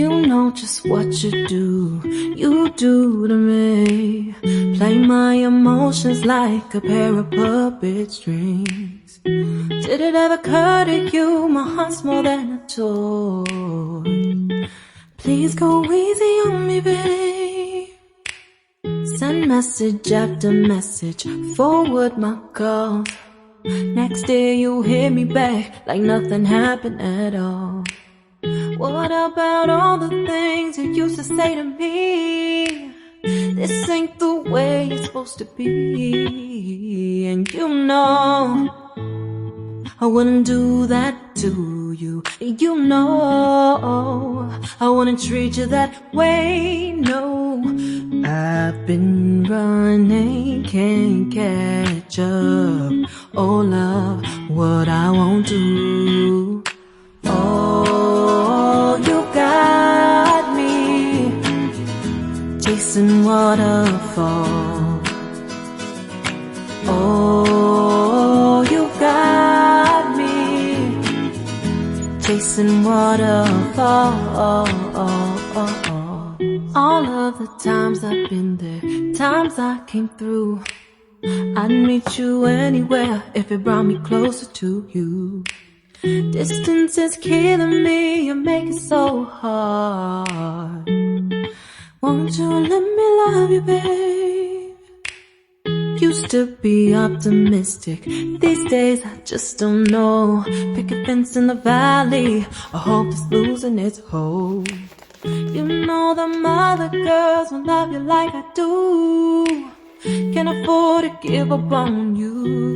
You know just what you do to me. Play my emotions like a pair of puppet strings. Did it ever occur to you my heart's more than a toy? Please go easy on me, babe. Send message after message, forward my calls. Next day you hit me back like nothing happened at all. What about all the things you used to say to me? This ain't the way it's supposed to be. And you know I wouldn't do that to you. You know I wouldn't treat you that way, no. I've been running, can't catch up. Oh love, what I won't do. Oh, you got me chasing waterfalls. Oh, you got me chasing waterfalls. All of the times I've been there, times I came through, I'd meet you anywhere if it brought me closer to you. Distance is killing me, you make it so hard. Won't you let me love you, babe? Used to be optimistic, these days I just don't know. Pick a fence in the valley, I hope it's losing its hold. You know them other girls won't love you like I do. Can't afford to give up on you.